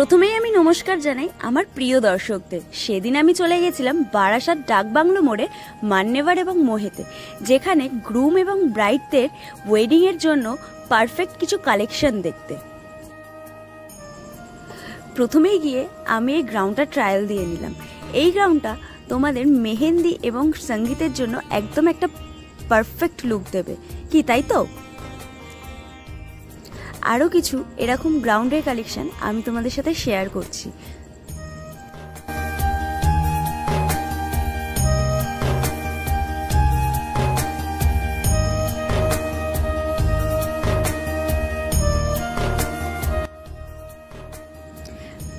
প্রথমেই আমি নমস্কার জানাই আমার প্রিয় দর্শকদের। সেদিন আমি চলে গেছিলাম বারাসাত ডাকবাংলো মোড়ে মান্যেভার এবং মোহেতে, যেখানে গ্রুম এবং ব্রাইডদের ওয়েডিং এর জন্য পারফেক্ট কিছু কালেকশন দেখতে। প্রথমেই গিয়ে আমি এই গ্রাউন্ডটা ট্রায়াল দিয়ে নিলাম। এই গ্রাউন্ডটা তোমাদের মেহেন্দি এবং সঙ্গীতের জন্য একদম একটা পারফেক্ট লুক দেবে, কি তাই তো? আরও কিছু এরকম গ্রাউন্ডের কালেকশন আমি তোমাদের সাথে শেয়ার করছি।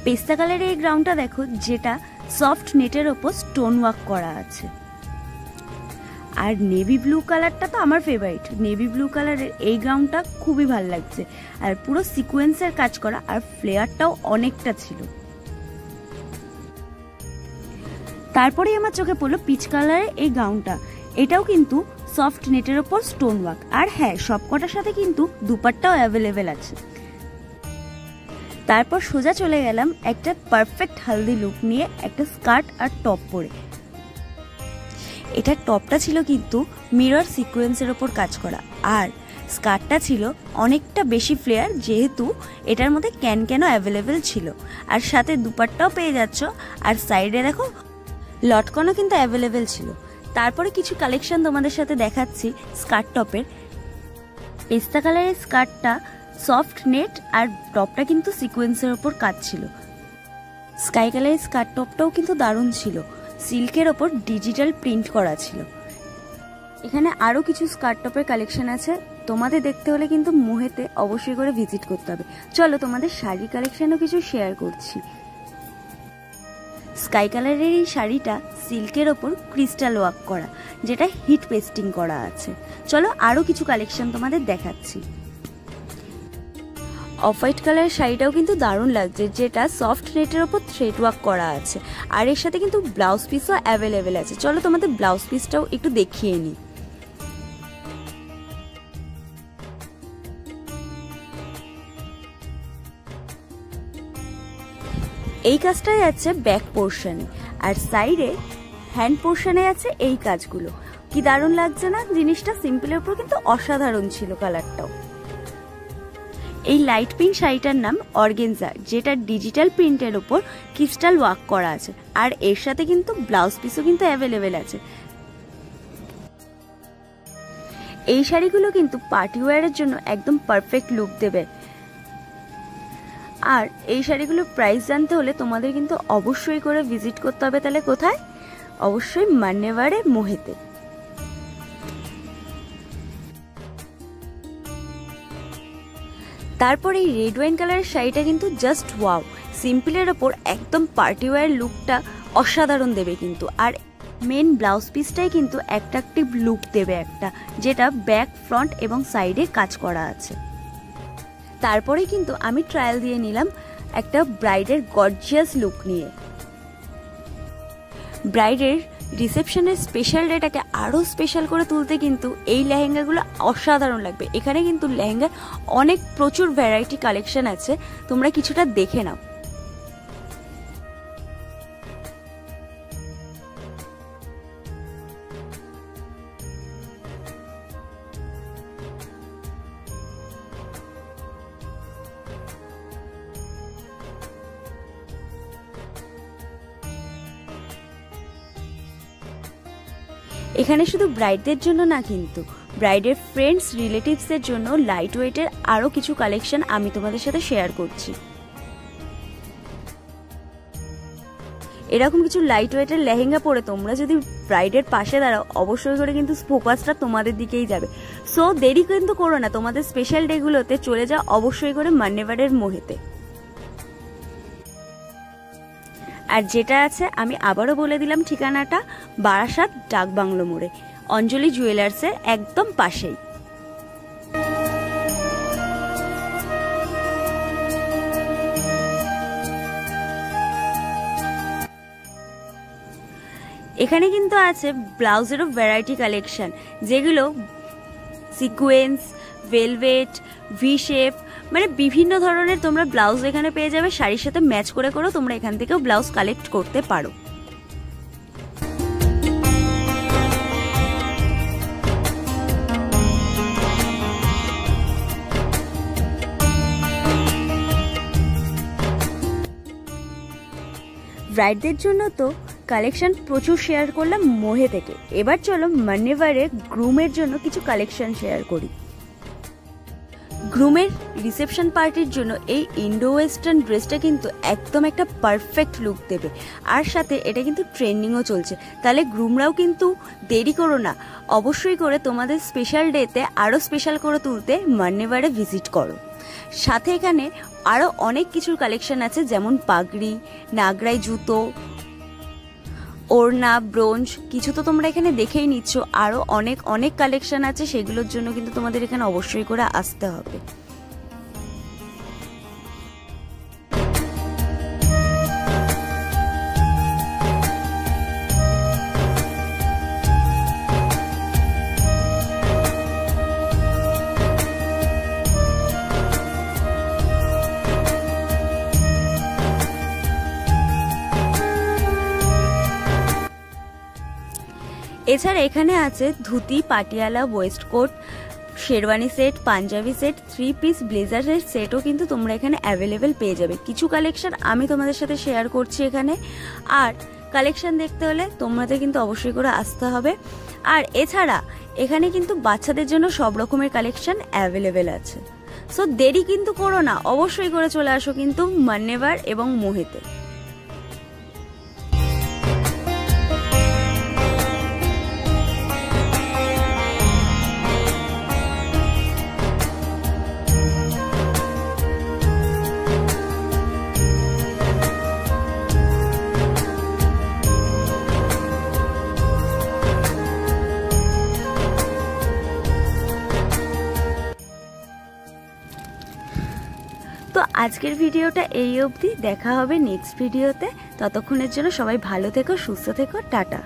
পেস্তা কালারের এই গ্রাউন্ডটা দেখো, যেটা সফট নেটের ওপর স্টোন ওয়ার্ক করা আছে। আর নেভি ব্লু কালারটা তো আমার ফেভারিট। নেভি ব্লু কালারের এই গ্রাউন্ডটা খুবই ভালো লাগছে, আর পুরো সিকোয়েন্সের কাজ করা, আর ফ্লেয়ারটাও অনেকটা ছিল। তারপরেই আমার চোখে পড়লো পিচ কালারের এই গাউনটা। এটাও কিন্তু সফট নেটের ওপর স্টোন ওয়ার্ক, আর হ্যাঁ, সবকটার সাথে কিন্তু দুপাট্টাও অ্যাভেলেবেল আছে। তারপর সোজা চলে গেলাম একটা পারফেক্ট হলদি লুক নিয়ে, একটা স্কার্ট আর টপ পরে। এটার টপটা ছিল কিন্তু মিরর সিকোয়েন্সের ওপর কাজ করা, আর স্কার্টটা ছিল অনেকটা বেশি ফ্লেয়ার, যেহেতু এটার মধ্যে ক্যানও অ্যাভেলেবেল ছিল। আর সাথে দুপাট্টাও পেয়ে যাচ্ছ, আর সাইডে দেখো লটকনও কিন্তু অ্যাভেলেবেল ছিল। তারপরে কিছু কালেকশন তোমাদের সাথে দেখাচ্ছি স্কার্ট টপের। পেস্তা কালারের স্কার্টটা সফট নেট, আর টপটা কিন্তু সিকোয়েন্সের ওপর কাজ ছিল। স্কাই কালারের স্কার্ট টপটাও কিন্তু দারুণ ছিল, সিল্কের ওপর ডিজিটাল প্রিন্ট করা ছিল। এখানে আরও কিছু স্কার্ট টপের কালেকশন আছে, তোমাদের দেখতে হলে কিন্তু মোহেতে অবশ্যই করে ভিজিট করতে হবে। চলো তোমাদের শাড়ি কালেকশনও কিছু শেয়ার করছি। স্কাই কালারের এই শাড়িটা সিল্কের ওপর ক্রিস্টাল ওয়ার্ক করা, যেটা হিট পেস্টিং করা আছে। চলো আরও কিছু কালেকশন তোমাদের দেখাচ্ছি। অফ হোয়াইট কালারের শাড়িটাও কিন্তু দারুণ লাগছে, যেটা সফট নেটের ওপর থ্রেড ওয়ার্ক করা আছে, আর এর সাথে কিন্তু ব্লাউজ পিসও অ্যাভেলেবেল আছে। চলো তোমাদের ব্লাউজ পিসটাও একটু দেখিয়ে নিই। এই কাজটাই আছে ব্যাক পোর্শনে, আর সাইডে হ্যান্ড পোর্শনে আছে এই কাজগুলো। কি দারুণ লাগছে না জিনিসটা? সিম্পলের উপর কিন্তু অসাধারণ ছিল কালারটাও। এই লাইট পিঙ্ক শাড়িটার নাম অর্গেনজা, যেটা ডিজিটাল প্রিন্টের ওপর ক্রিস্টাল ওয়ার্ক করা আছে, আর এর সাথে কিন্তু ব্লাউজ পিসও কিন্তু অ্যাভেলেবেল আছে। এই শাড়িগুলো কিন্তু পার্টি ওয়্যারের জন্য একদম পারফেক্ট লুক দেবে। আর এই শাড়িগুলোর প্রাইস জানতে হলে তোমাদের কিন্তু অবশ্যই করে ভিজিট করতে হবে। তাহলে কোথায়? অবশ্যই মান্যেভারে মোহেতে। তারপর এই রেড ওয়াইন কালারের শাড়িটা কিন্তু জাস্ট ওয়াও, সিম্পলের ওপর একদম পার্টি ওয়্যার লুকটা অসাধারণ দেবে কিন্তু। আর মেন ব্লাউজ পিসটাই কিন্তু অ্যাট্রাকটিভ লুক দেবে একটা, যেটা ব্যাক, ফ্রন্ট এবং সাইডে কাজ করা আছে। তারপরে কিন্তু আমি ট্রায়াল দিয়ে নিলাম একটা ব্রাইডের গর্জিয়াস লুক নিয়ে। ব্রাইডের রিসেপশনের স্পেশাল ডেটাকে আরও স্পেশাল করে তুলতে কিন্তু এই লেহেঙ্গাগুলো অসাধারণ লাগবে। এখানে কিন্তু লেহেঙ্গার প্রচুর ভ্যারাইটি কালেকশন আছে, তোমরা কিছুটা দেখে নাও। এখানে শুধু ব্রাইডদের জন্য না, কিন্তু ব্রাইডের ফ্রেন্ডস, রিলেটিভসের জন্য লাইট ওয়েটের আরও কিছু কালেকশন আমি তোমাদের সাথে শেয়ার করছি। এরকম কিছু লাইট ওয়েটের লেহেঙ্গা পরে তোমরা যদি ব্রাইডের পাশে দাঁড়াও, অবশ্যই করে কিন্তু ফোকাসটা তোমাদের দিকেই যাবে। সো দেরি কিন্তু করো না, তোমাদের স্পেশাল ডেগুলোতে চলে যাও অবশ্যই করে মান্যেভারের মোহেতে। আর যেটা আছে, আমি আবারও বলে দিলাম ঠিকানাটা, বারাসাত ডাকবাংলো মোড়ে, অঞ্জলি জুয়েলার্সের একদম পাশেই। এখানে কিন্তু আছে ব্লাউজেরও ভ্যারাইটি কালেকশন, যেগুলো সিকোয়েন্স, ভেলভেট, ভি শেপ, মানে বিভিন্ন ধরনের তোমরা ব্লাউজ এখানে পেয়ে যাবে, শাড়ির সাথে ম্যাচ করে করেও তোমরা এখান থেকেও ব্লাউজ কালেক্ট করতে পারো। ব্রাইডদের জন্য তো কালেকশন প্রচুর শেয়ার করলাম মোহে থেকে, এবার চলো মান্যেভারে গ্রুমের জন্য কিছু কালেকশন শেয়ার করি। গ্রুমের রিসেপশন পার্টির জন্য এই ইন্ডো ওয়েস্টার্ন ড্রেসটা কিন্তু একদম একটা পারফেক্ট লুক দেবে, আর সাথে এটা কিন্তু ট্রেন্ডিংও চলছে। তাহলে গ্রুমরাও কিন্তু দেরি করো না, অবশ্যই করে তোমাদের স্পেশাল ডেতে আরও স্পেশাল করে তুলতে মান্যেভারে ভিজিট করো। সাথে এখানে আরও অনেক কিছুর কালেকশন আছে, যেমন পাগড়ি, নাগরাই জুতো, ওড়না, ব্রোঞ্জ, কিছু তো তোমরা এখানে দেখেই নিচ্ছ। আরও অনেক অনেক কালেকশন আছে, সেগুলোর জন্য কিন্তু তোমাদের এখানে অবশ্যই করে আসতে হবে। এছাড়া এখানে আছে dhoti, Patiala, waistcoat, sherwani set, Punjabi set, 3 piece ব্লেজারের সেটও কিন্তু তোমরা এখানে অ্যাভেলেবেল পেয়ে যাবে। কিছু কালেকশন আমি তোমাদের সাথে শেয়ার করছি এখানে, আর কালেকশন দেখতে হলে তোমাদের কিন্তু অবশ্যই করে আসতে হবে। আর এছাড়া এখানে কিন্তু বাচ্চাদের জন্য সব রকমের কালেকশন অ্যাভেলেবেল আছে। সো দেরি কিন্তু করো না, অবশ্যই করে চলে আসো কিন্তু মান্যেভার এবং মোহেতে। তো আজকের ভিডিওটা এই অবধি, দেখা হবে নেক্সট ভিডিওতে। ততক্ষণের জন্য সবাই ভালো থেকো, সুস্থ থেকো, টাটা।